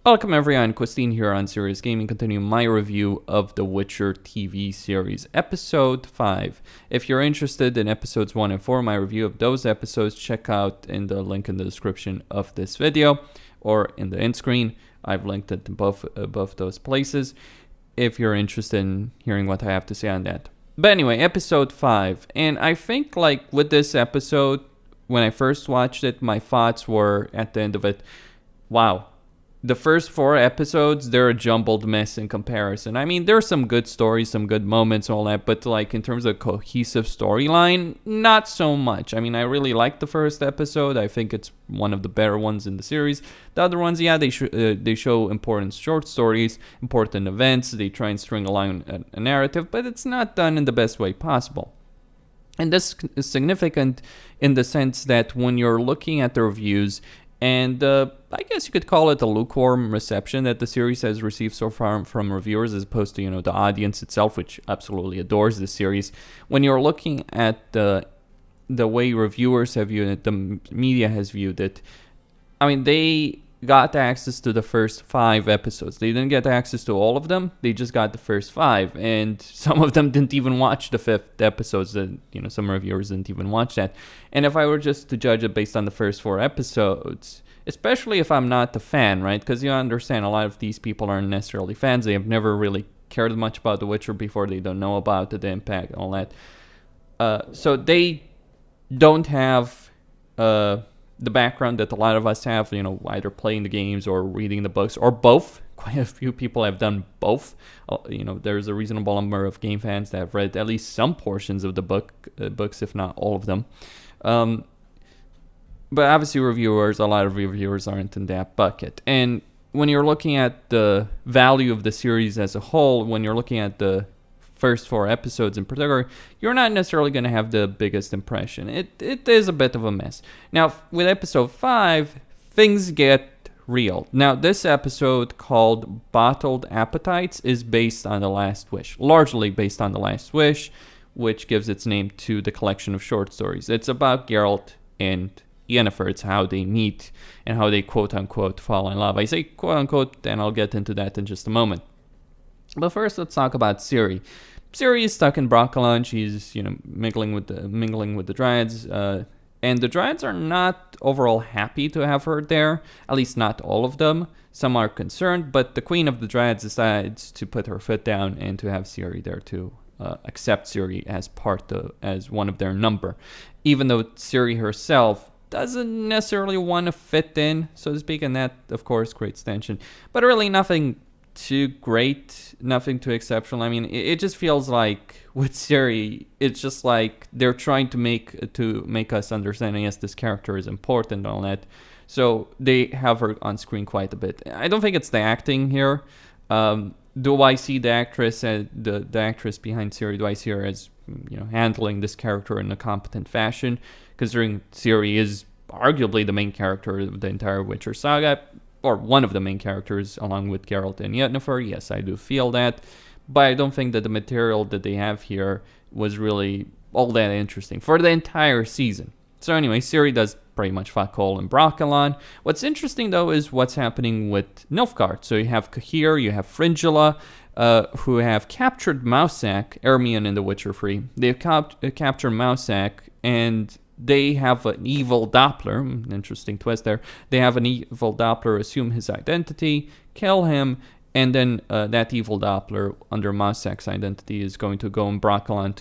Welcome everyone, Christine here on Serious Gaming, continuing my review of The Witcher TV series, episode 5. If you're interested in episodes 1 and 4, my review of those episodes, check out in the link in the description of this video, or in the end screen. I've linked it to both those places, if you're interested in hearing what I have to say on that. But anyway, episode 5, and I think like with this episode, when I first watched it, my thoughts were, at the end of it, wow. The first 4 episodes, they're a jumbled mess in comparison. I mean, there's some good stories, some good moments, all that, but like in terms of cohesive storyline, not so much. I mean, I really liked the first episode. I think it's one of the better ones in the series. The other ones, yeah, they show important short stories, important events. They try and string along a narrative, but it's not done in the best way possible. And this is significant in the sense that when you're looking at the reviews, and I guess you could call it a lukewarm reception that the series has received so far from reviewers, as opposed to, the audience itself, which absolutely adores the series. When you're looking at the way reviewers have viewed it, the media has viewed it, I mean, they got access to the first 5 episodes. They didn't get access to all of them. They just got the first 5, and some of them didn't even watch the 5th episodes. That some reviewers didn't even watch that. And if I were just to judge it based on the first 4 episodes, especially if I'm not a fan, right? Because you understand, a lot of these people aren't necessarily fans. They have never really cared much about The Witcher before. They don't know about the impact, all that. So they don't have the background that a lot of us have, either playing the games or reading the books, or both. Quite a few people have done both. There's a reasonable number of game fans that have read at least some portions of the books, if not all of them. But obviously a lot of reviewers aren't in that bucket. And when you're looking at the value of the series as a whole, when you're looking at the first 4 episodes in particular, you're not necessarily going to have the biggest impression. It is a bit of a mess. Now, with episode 5, things get real. Now, this episode, called Bottled Appetites, is based on The Last Wish, largely based on The Last Wish, which gives its name to the collection of short stories. It's about Geralt and Yennefer. It's how they meet and how they quote-unquote fall in love. I say quote-unquote, and I'll get into that in just a moment. But first, let's talk about Ciri. Ciri is stuck in Brokilon. She's, mingling with the dryads, and the dryads are not overall happy to have her there. At least not all of them. Some are concerned, but the queen of the dryads decides to put her foot down and to have Ciri there to accept Ciri as one of their number, even though Ciri herself doesn't necessarily want to fit in, so to speak, and that, of course, creates tension. But really nothing too great, nothing too exceptional. I mean, it just feels like with Ciri, it's just like they're trying to make us understand, yes, this character is important and all that. So they have her on screen quite a bit. I don't think it's the acting here. Do I see the actress the actress behind Ciri? Do I see her as handling this character in a competent fashion? Considering Ciri is arguably the main character of the entire Witcher saga, or one of the main characters, along with Geralt and Yennefer. Yes, I do feel that, but I don't think that the material that they have here was really all that interesting for the entire season. So anyway, Ciri does pretty much fuck all in Brokilon. What's interesting, though, is what's happening with Nilfgaard. So you have Cahir, you have Fringilla, who have captured Mousak, Ermion in The Witcher 3. They've captured Mousak, and they have an evil Doppler, interesting twist there. They have an evil Doppler assume his identity, kill him, and then that evil Doppler, under Mousak's identity, is going to go in Brokilon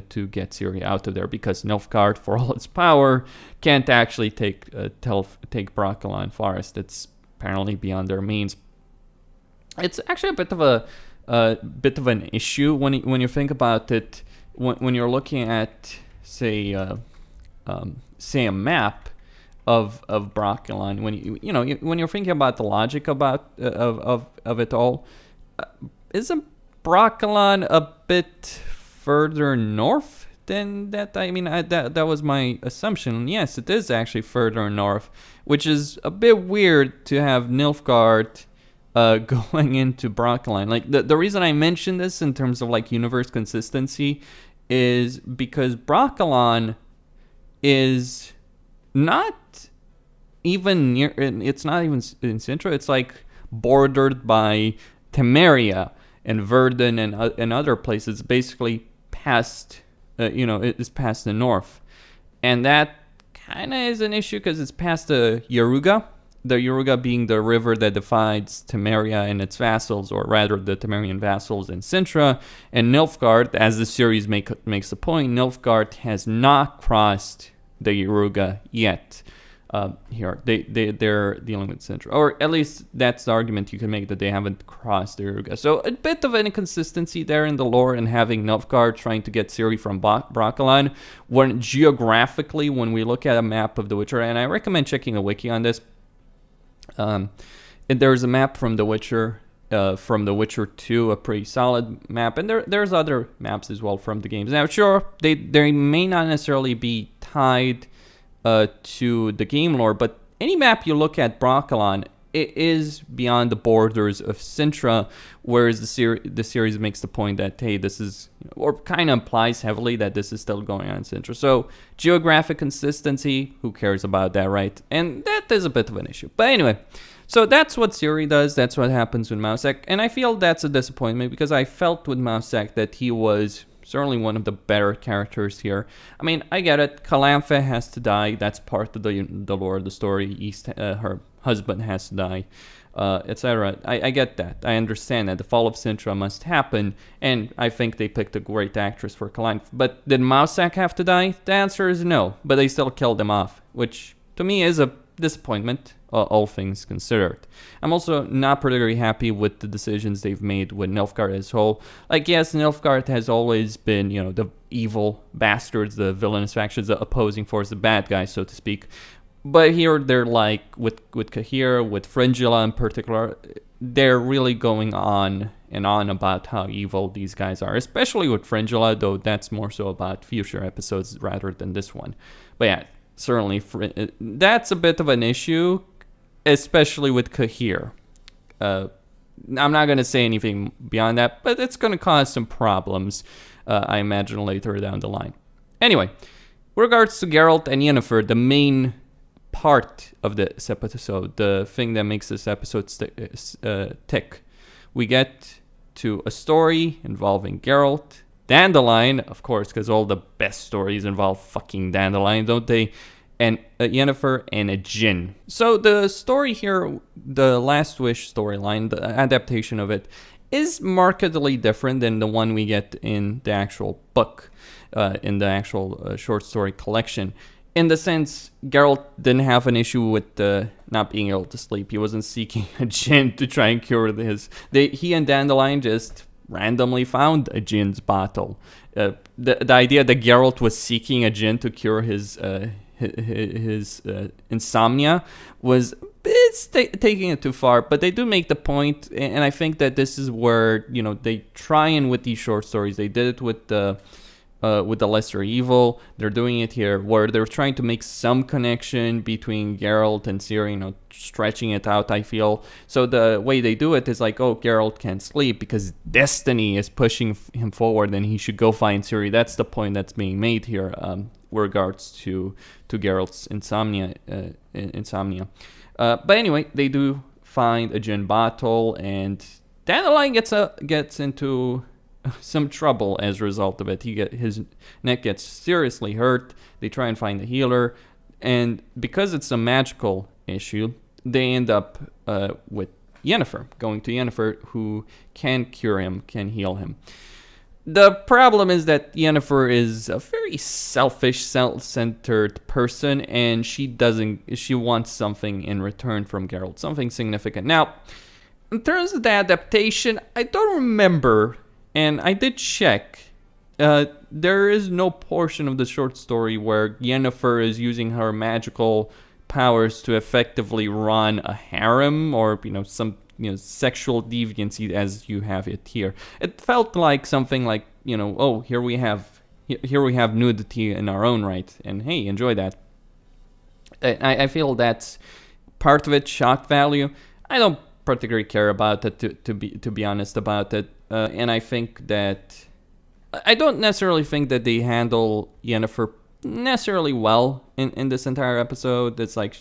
to get Ciri out of there, because Nilfgaard, for all its power, can't actually take Brokilon Forest. It's apparently beyond their means. It's actually a bit of an issue when you think about it. When you're looking at, say a map of Brokilon, when you're thinking about the logic of it all, isn't Brokilon a bit further north than that? I mean, that was my assumption. Yes, it is actually further north, which is a bit weird to have Nilfgaard going into Brokilon. Like, the reason I mention this in terms of like universe consistency is because Brokilon is not even near, it's not even in Sintra. It's like bordered by Temeria and Verdun and other places, basically past, it is past the north. And that kind of is an issue because it's past the Yaruga. The Yaruga being the river that divides Temeria and its vassals, or rather the Temerian vassals in Sintra. And Nilfgaard, as the series makes the point, Nilfgaard has not crossed the Yaruga yet. Here, they're dealing with Sintra. Or at least that's the argument you can make, that they haven't crossed the Yaruga. So a bit of an inconsistency there in the lore, and having Nilfgaard trying to get Ciri from Brokilon, when geographically, when we look at a map of The Witcher, and I recommend checking a wiki on this. There's a map from The Witcher 2, a pretty solid map, and there's other maps as well from the games. Now, sure, they may not necessarily be tied to the game lore, but any map you look at Brokilon, it is beyond the borders of Sintra, whereas the series makes the point that, hey, this is, or kind of implies heavily that this is still going on in Sintra. So geographic consistency, who cares about that, right? And that is a bit of an issue. But anyway, so that's what Ciri does. That's what happens with Mousak. And I feel that's a disappointment, because I felt with Mousak that he was certainly one of the better characters here. I mean, I get it. Calanthe has to die. That's part of the lore of the story. Her husband has to die, etc. I get that. I understand that. The fall of Sintra must happen, and I think they picked a great actress for Calanthe. But did Mousak have to die? The answer is no, but they still killed him off, which to me is a disappointment, all things considered. I'm also not particularly happy with the decisions they've made with Nilfgaard as a whole. Like, yes, Nilfgaard has always been, the evil bastards, the villainous factions, the opposing force, the bad guys, so to speak. But here they're like, with Cahir, with Fringilla in particular, they're really going on and on about how evil these guys are, especially with Fringilla, though that's more so about future episodes rather than this one. But yeah, certainly that's a bit of an issue, especially with Cahir. I'm not going to say anything beyond that, but it's going to cause some problems, I imagine, later down the line. Anyway, with regards to Geralt and Yennefer, the main part of this episode, the thing that makes this episode tick, we get to a story involving Geralt, Dandelion, of course, because all the best stories involve fucking Dandelion, don't they? And Yennefer and a djinn. So the story here, the Last Wish storyline, the adaptation of it, is markedly different than the one we get in the actual book, in the actual short story collection. In the sense, Geralt didn't have an issue with not being able to sleep. He wasn't seeking a djinn to try and cure he and Dandelion just randomly found a djinn's bottle. The idea that Geralt was seeking a djinn to cure his insomnia was taking it too far, but they do make the point, and I think that this is where they try, and with these short stories they did it with the Lesser Evil. They're doing it here, where they're trying to make some connection between Geralt and Ciri, stretching it out, I feel. So the way they do it is like, oh, Geralt can't sleep because destiny is pushing him forward and he should go find Ciri. That's the point that's being made here, with regards to Geralt's insomnia. But anyway, they do find a djinn bottle, and Dandelion gets into some trouble as a result of it. His neck gets seriously hurt. They try and find a healer, and because it's a magical issue, they end up with Yennefer, going to Yennefer, who can cure him, can heal him. The problem is that Yennefer is a very selfish, self-centered person, and she wants something in return from Geralt, something significant. Now, in terms of the adaptation, I don't remember, and I did check, there is no portion of the short story where Yennefer is using her magical powers to effectively run a harem, or some sexual deviancy as you have it here. It felt like something like, oh, here we have nudity in our own right, and hey, enjoy that. I feel that's part of it, shock value. I don't particularly care about it, to be honest about it, and I think that I don't necessarily think that they handle Yennefer necessarily well in this entire episode. It's like,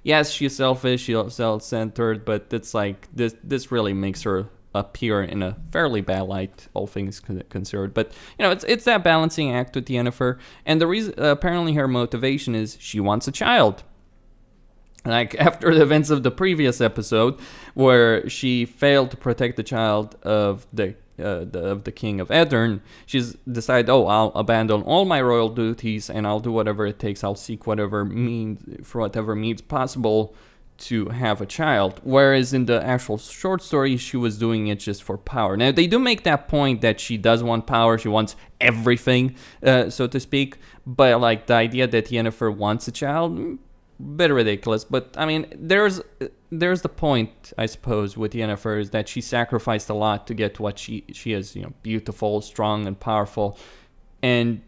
yes, she's selfish, she's self-centered, but it's like this really makes her appear in a fairly bad light, all things considered. But it's that balancing act with Yennefer, and the reason apparently her motivation is she wants a child. Like after the events of the previous episode, where she failed to protect the child of the king of Aedirn, she's decided, I'll abandon all my royal duties and I'll do whatever it takes. I'll seek whatever means possible to have a child. Whereas in the actual short story, she was doing it just for power. Now, they do make that point that she does want power. She wants everything, so to speak. But like the idea that Yennefer wants a child, bit ridiculous. But I mean, there's the point, I suppose, with Yennefer, is that she sacrificed a lot to get to what she is, beautiful, strong, and powerful. And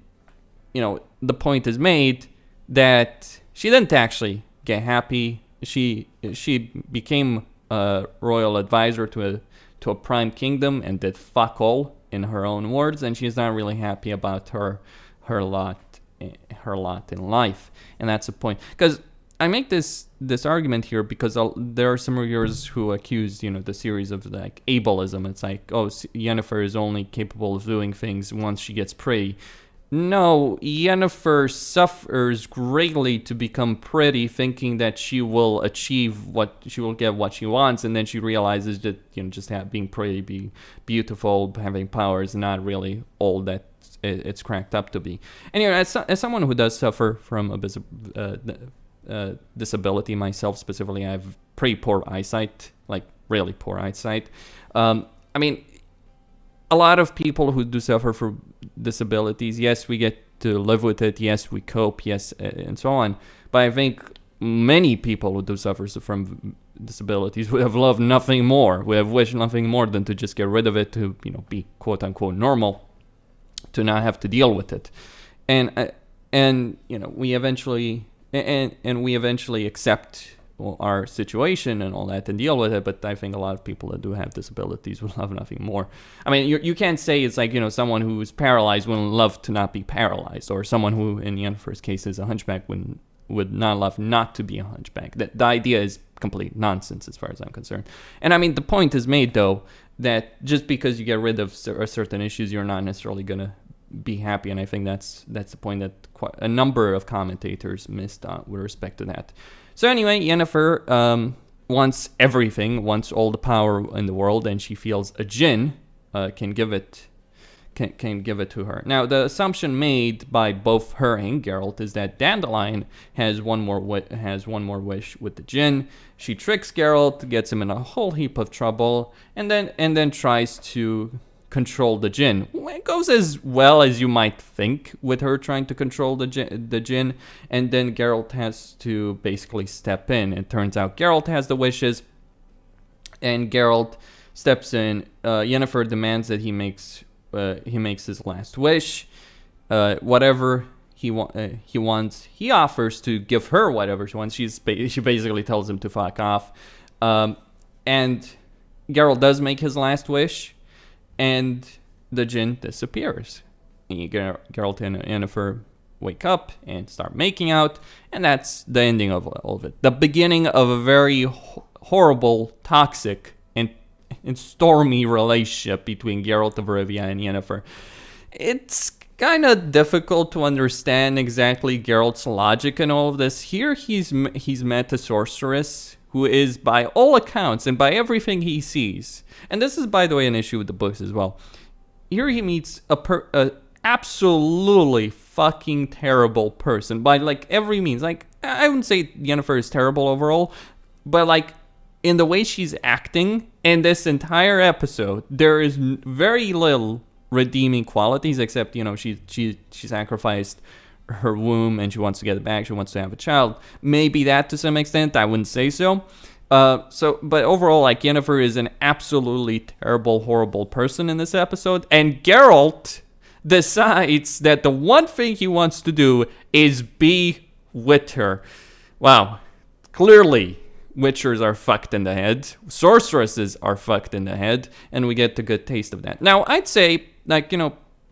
the point is made that she didn't actually get happy. She became a royal advisor to a prime kingdom and did fuck all, in her own words, and she's not really happy about her lot in life. And that's the point. Because I make this argument here because there are some reviewers who accuse the series of like ableism. It's like, Yennefer is only capable of doing things once she gets pretty. No, Yennefer suffers greatly to become pretty, thinking that she will get what she wants, and then she realizes that just being pretty, being beautiful, having power is not really all that it's cracked up to be. Anyway, as someone who does suffer from a disability myself, specifically, I have pretty poor eyesight, like really poor eyesight. I mean, a lot of people who do suffer from disabilities, yes, we get to live with it, yes, we cope, yes, and so on. But I think many people who do suffer from disabilities would have loved nothing more, would have wished nothing more than to just get rid of it, to be quote unquote normal, to not have to deal with it. And we eventually accept our situation and all that and deal with it. But I think a lot of people that do have disabilities would love nothing more. I mean, you can't say it's like someone who is paralyzed would love to not be paralyzed, or someone who in Yennefer's case is a hunchback would not love not to be a hunchback. The idea is complete nonsense as far as I'm concerned. And I mean, the point is made though that just because you get rid of certain issues, you're not necessarily gonna be happy. And I think that's the point that quite a number of commentators missed with respect to that. So anyway, Yennefer wants everything, wants all the power in the world, and she feels a djinn can give it to her. Now, the assumption made by both her and Geralt is that Dandelion has one more wish with the djinn. She tricks Geralt, gets him in a whole heap of trouble, and then tries to control the djinn. It goes as well as you might think with her trying to control the djinn, and then Geralt has to basically step in. It turns out Geralt has the wishes, and Geralt steps in. Yennefer demands that he makes his last wish. Whatever he wants, he offers to give her whatever she wants. She basically tells him to fuck off, and Geralt does make his last wish. And the djinn disappears. Geralt and Yennefer wake up and start making out, and that's the ending of all of it. The beginning of a very horrible, toxic, and stormy relationship between Geralt of Rivia and Yennefer. It's kind of difficult to understand exactly Geralt's logic in all of this. Here he's met a sorceress who is, by all accounts and by everything he sees, and this is, by the way, an issue with the books as well. Here he meets a absolutely fucking terrible person by like every means. Like, I wouldn't say Yennefer is terrible overall, but like in the way she's acting in this entire episode, there is very little redeeming qualities, except she sacrificed her womb and she wants to get it back. She wants to have a child. Maybe that to some extent. I wouldn't say so. But overall, like, Yennefer is an absolutely terrible, horrible person in this episode. And Geralt decides that the one thing he wants to do is be with her. Wow. Clearly, witchers are fucked in the head. Sorceresses are fucked in the head. And we get the good taste of that. Now, I'd say, like,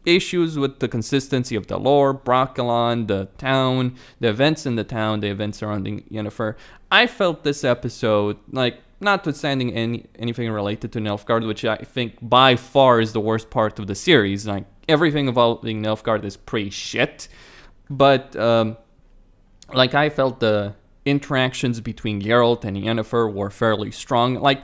issues with the consistency of the lore, Brokilon, the town, the events in the town, the events surrounding Yennefer. I felt this episode, like, notwithstanding anything related to Nilfgaard, which I think by far is the worst part of the series. Like, everything involving Nilfgaard is pretty shit. But, like, I felt the interactions between Geralt and Yennefer were fairly strong. Like,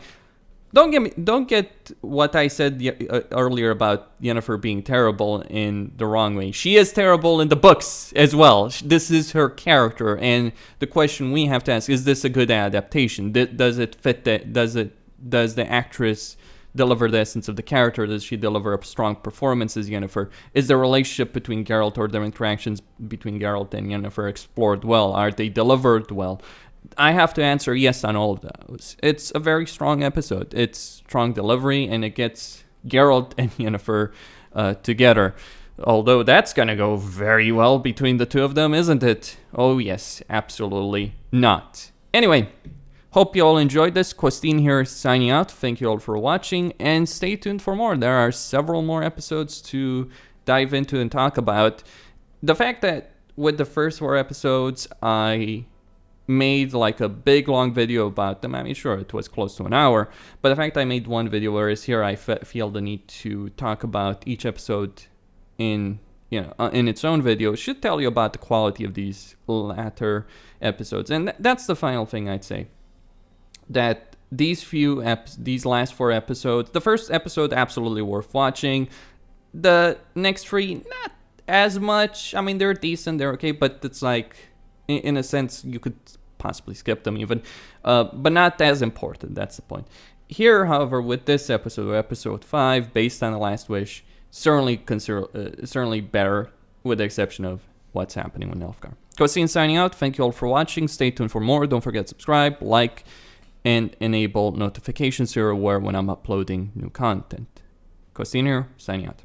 don't get what I said earlier about Yennefer being terrible in the wrong way. She is terrible in the books as well. This is her character, and the question we have to ask is: this a good adaptation? Does it fit? Does the actress deliver the essence of the character? Does she deliver a strong performance as Yennefer? Is the relationship between Geralt, or the interactions between Geralt and Yennefer, explored well? Are they delivered well? I have to answer yes on all of those. It's a very strong episode. It's strong delivery, and it gets Geralt and Yennefer together. Although that's gonna go very well between the two of them, isn't it? Oh yes, absolutely not. Anyway, hope you all enjoyed this. Costin here signing out. Thank you all for watching, and stay tuned for more. There are several more episodes to dive into and talk about. The fact that with the first 4 episodes, I made like a big long video about them. I mean, sure, it was close to an hour, but the fact I made one video, whereas here I feel the need to talk about each episode in its own video, should tell you about the quality of these latter episodes. And that's the final thing I'd say. That these last 4 episodes, the first episode absolutely worth watching. The next 3, not as much. I mean, they're decent, they're okay, but it's like, in a sense, you could possibly skip them even, but not as important. That's the point. Here, however, with this episode, episode 5, based on The Last Wish, certainly better, with the exception of what's happening with Nilfgaard. Costin signing out. Thank you all for watching. Stay tuned for more. Don't forget to subscribe, like, and enable notifications so you're aware when I'm uploading new content. Costin here, signing out.